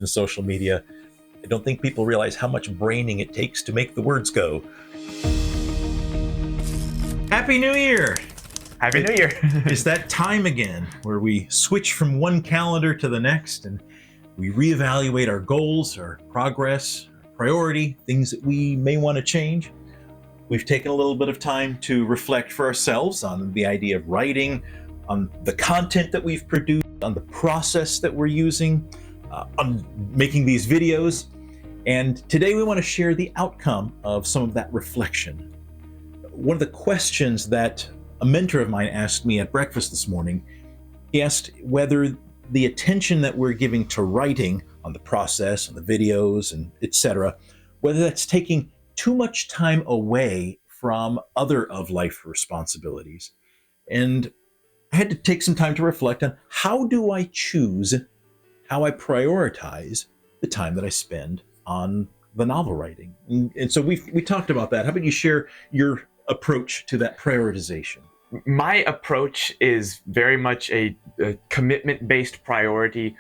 in social media, I don't think people realize how much braining it takes to make the words go. Happy New Year! Happy New Year! It's that time again where we switch from one calendar to the next and we reevaluate our goals, our progress, our priority, things that we may want to change. We've taken a little bit of time to reflect for ourselves on the idea of writing, on the content that we've produced, on the process that we're using, on making these videos. And today we want to share the outcome of some of that reflection. One of the questions that a mentor of mine asked me at breakfast this morning, he asked whether the attention that we're giving to writing on the process, on the videos, and etc., whether that's taking too much time away from other of life responsibilities. And I had to take some time to reflect on how do I choose, how I prioritize the time that I spend on the novel writing. And so we talked about that. How about you share your approach to that prioritization? My approach is very much a commitment-based priority.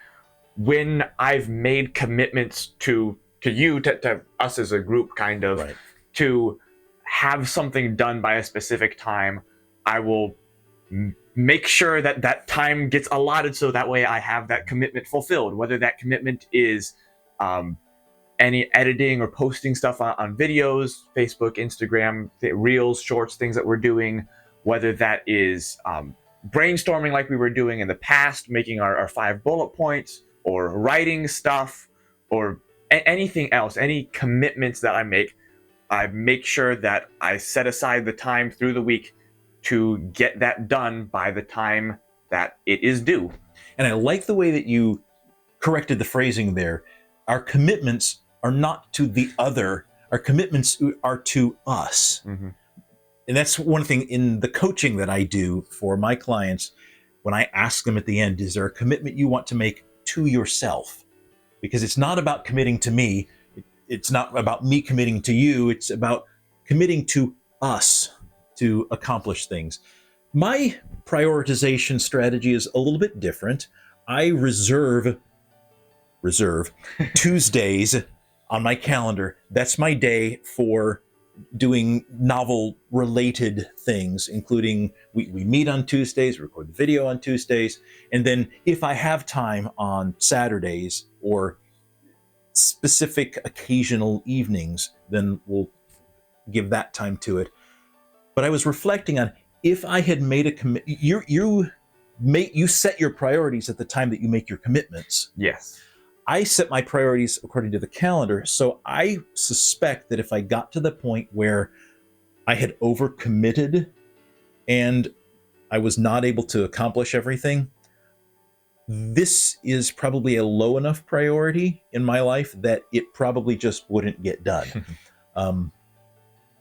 When I've made commitments to you, to us as a group, kind of, Right, to have something done by a specific time, I will make sure that that time gets allotted so that way I have that commitment fulfilled, whether that commitment is any editing or posting stuff on videos, Facebook, Instagram, Reels, Shorts, things that we're doing, whether that is brainstorming like we were doing in the past, making our 5 bullet points, or writing stuff, or anything else, any commitments that I make sure that I set aside the time through the week to get that done by the time that it is due. And I like the way that you corrected the phrasing there. Our commitments are not to the other, our commitments are to us. Mm-hmm. And that's one thing in the coaching that I do for my clients. When I ask them at the end, is there a commitment you want to make to yourself? Because it's not about committing to me. It's not about me committing to you. It's about committing to us to accomplish things. My prioritization strategy is a little bit different. I reserve Tuesdays on my calendar. That's my day for doing novel related things, including we meet on Tuesdays, record the video on Tuesdays, and then if I have time on Saturdays or specific occasional evenings, then we'll give that time to it. But I was reflecting on, if I had made a commit, you set your priorities at the time that you make your commitments. Yes. I set my priorities according to the calendar, so I suspect that if I got to the point where I had overcommitted and I was not able to accomplish everything, this is probably a low enough priority in my life that it probably just wouldn't get done.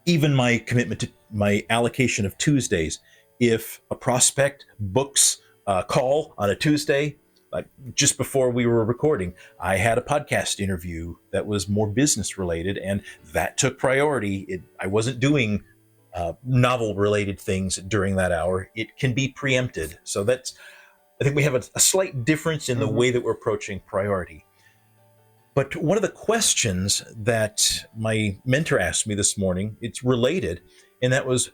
Even my commitment to my allocation of Tuesdays, if a prospect books a call on a Tuesday, like just before we were recording, I had a podcast interview that was more business related, and that took priority. I wasn't doing novel related things during that hour. It can be preempted. So I think we have a slight difference in the way that we're approaching priority. But one of the questions that my mentor asked me this morning, it's related, and that was,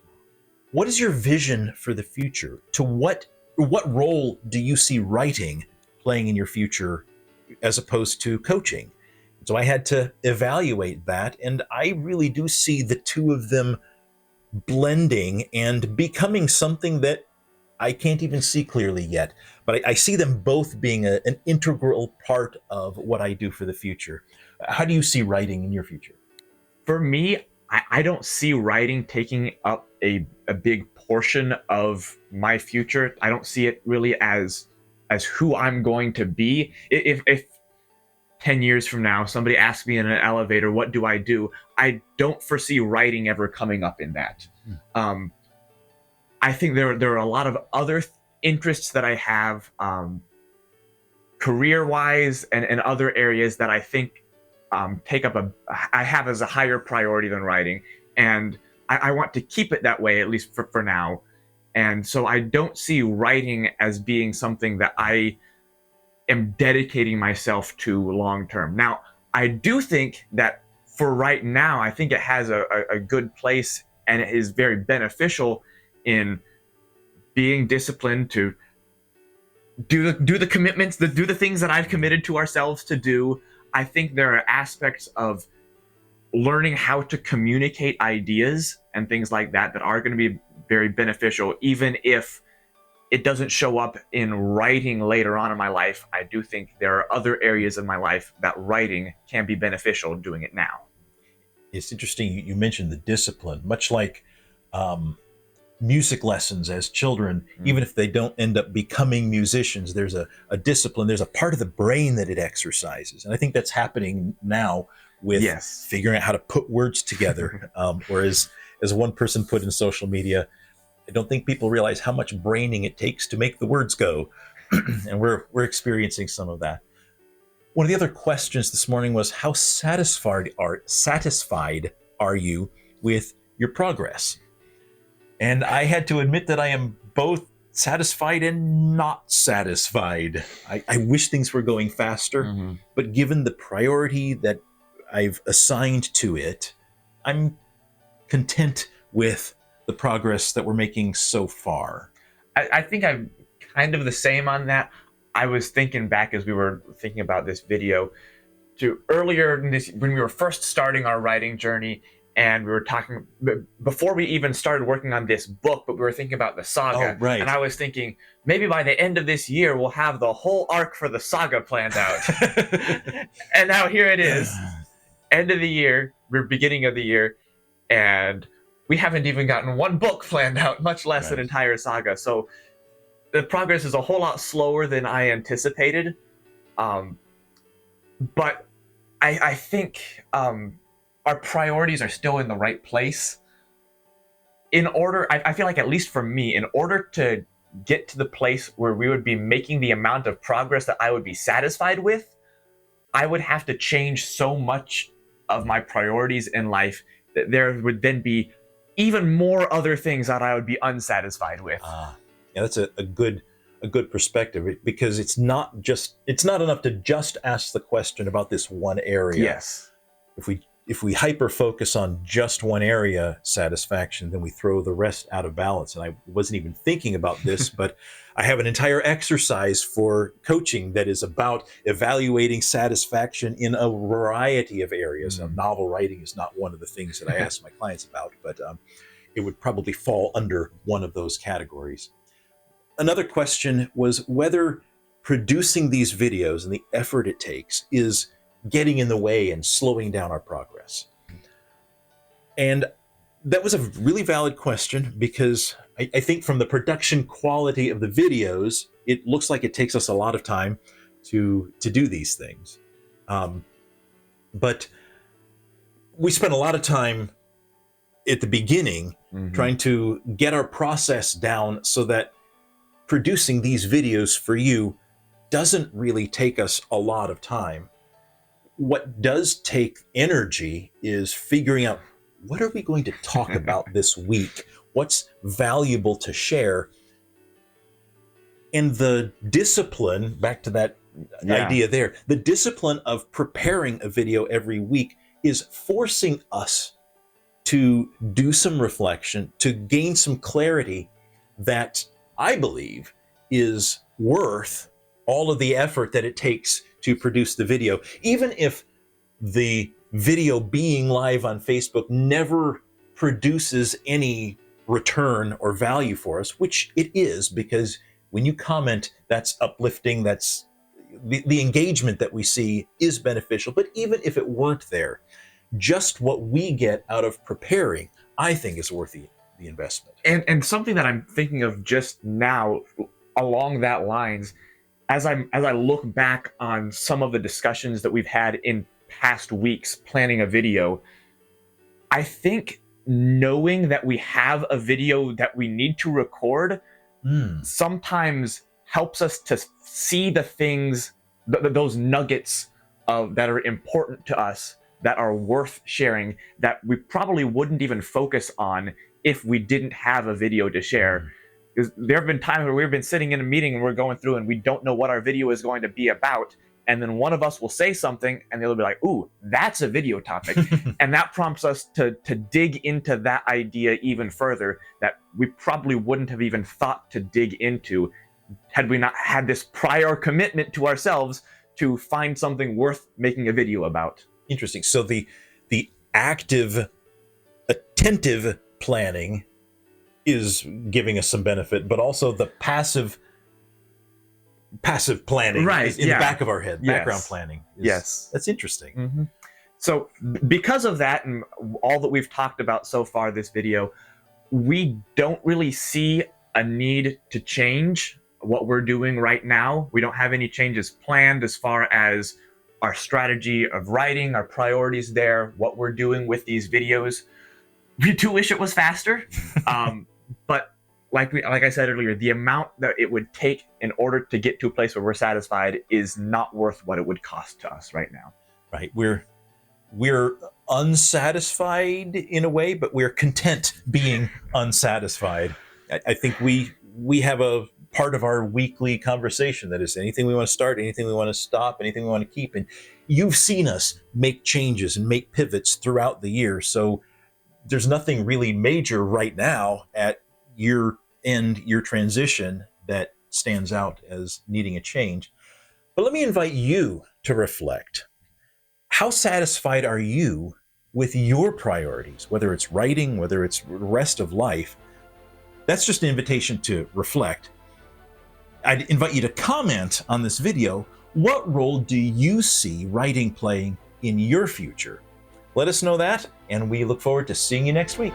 what is your vision for the future? To what role do you see writing playing in your future as opposed to coaching? So I had to evaluate that, and I really do see the two of them blending and becoming something that I can't even see clearly yet, but I see them both being an integral part of what I do for the future. How do you see writing in your future? For me, I don't see writing taking up a big portion of my future. I don't see it really as who I'm going to be. If 10 years from now somebody asks me in an elevator, what do? I don't foresee writing ever coming up in that. I think there are a lot of other interests that I have, career-wise and other areas that I think I have as a higher priority than writing, and I want to keep it that way, at least for now. And so I don't see writing as being something that I am dedicating myself to long term. Now, I do think that for right now, I think it has a good place, and it is very beneficial in being disciplined to do the commitments, do the things that I've committed to ourselves to do. I think there are aspects of learning how to communicate ideas and things like that that are going to be very beneficial, even if it doesn't show up in writing later on in my life. I do think there are other areas in my life that writing can be beneficial doing it now. It's interesting you mentioned the discipline, much like music lessons as children. Even if they don't end up becoming musicians, there's a discipline, there's a part of the brain that it exercises. And I think that's happening now with Yes. figuring out how to put words together. Or as one person put in social media, I don't think people realize how much braining it takes to make the words go. And we're experiencing some of that. One of the other questions this morning was, how satisfied are you with your progress? And I had to admit that I am both satisfied and not satisfied. I wish things were going faster, but given the priority that I've assigned to it, I'm content with the progress that we're making so far. I think I'm kind of the same on that. I was thinking back as we were thinking about this video to earlier in this, when we were first starting our writing journey, and we were talking before we even started working on this book, but we were thinking about the saga. Oh, right. And I was thinking, maybe by the end of this year, we'll have the whole arc for the saga planned out. And now here it is, end of the year, we're beginning of the year, and we haven't even gotten one book planned out, much less an entire saga. So the progress is a whole lot slower than I anticipated. But I think our priorities are still in the right place. In order, I feel like, at least for me, in order to get to the place where we would be making the amount of progress that I would be satisfied with, I would have to change so much of my priorities in life that there would then be even more other things that I would be unsatisfied with. Yeah, that's a good perspective, because it's not enough to just ask the question about this one area. Yes. If we hyper focus on just one area satisfaction, then we throw the rest out of balance. And I wasn't even thinking about this, but I have an entire exercise for coaching that is about evaluating satisfaction in a variety of areas. Novel writing is not one of the things that I ask my clients about, but it would probably fall under one of those categories. Another question was whether producing these videos and the effort it takes is getting in the way and slowing down our progress. And that was a really valid question, because I think from the production quality of the videos, it looks like it takes us a lot of time to do these things. But we spent a lot of time at the beginning trying to get our process down so that producing these videos for you doesn't really take us a lot of time. What does take energy is figuring out, what are we going to talk about this week? What's valuable to share? And the discipline, back to that idea there, the discipline of preparing a video every week is forcing us to do some reflection, to gain some clarity that I believe is worth all of the effort that it takes to produce the video. Even if the video being live on Facebook never produces any return or value for us, which it is, because when you comment, that's uplifting, that's the engagement that we see is beneficial. But even if it weren't there, just what we get out of preparing, I think, is worth the investment. And something that I'm thinking of just now along that lines, as I look back on some of the discussions that we've had in past weeks planning a video, I think knowing that we have a video that we need to record sometimes helps us to see the things, those nuggets that are important to us, that are worth sharing, that we probably wouldn't even focus on if we didn't have a video to share. Because there have been times where we've been sitting in a meeting and we're going through and we don't know what our video is going to be about. And then one of us will say something and they'll be like, ooh, that's a video topic. And that prompts us to dig into that idea even further that we probably wouldn't have even thought to dig into had we not had this prior commitment to ourselves to find something worth making a video about. Interesting. So the active, attentive planning is giving us some benefit, but also the passive planning, right, is in the back of our head, background planning. Yes. That's interesting. Mm-hmm. So because of that and all that we've talked about so far this video, we don't really see a need to change what we're doing right now. We don't have any changes planned as far as our strategy of writing, our priorities there, what we're doing with these videos. We do wish it was faster, but like I said earlier, the amount that it would take in order to get to a place where we're satisfied is not worth what it would cost to us right now. Right. We're unsatisfied in a way, but we're content being unsatisfied. I think we have a part of our weekly conversation that is anything we want to start, anything we want to stop, anything we want to keep. And you've seen us make changes and make pivots throughout the year. So there's nothing really major right now at year end, year transition, that stands out as needing a change. But let me invite you to reflect. How satisfied are you with your priorities, whether it's writing, whether it's the rest of life? That's just an invitation to reflect. I'd invite you to comment on this video. What role do you see writing playing in your future? Let us know that, and we look forward to seeing you next week.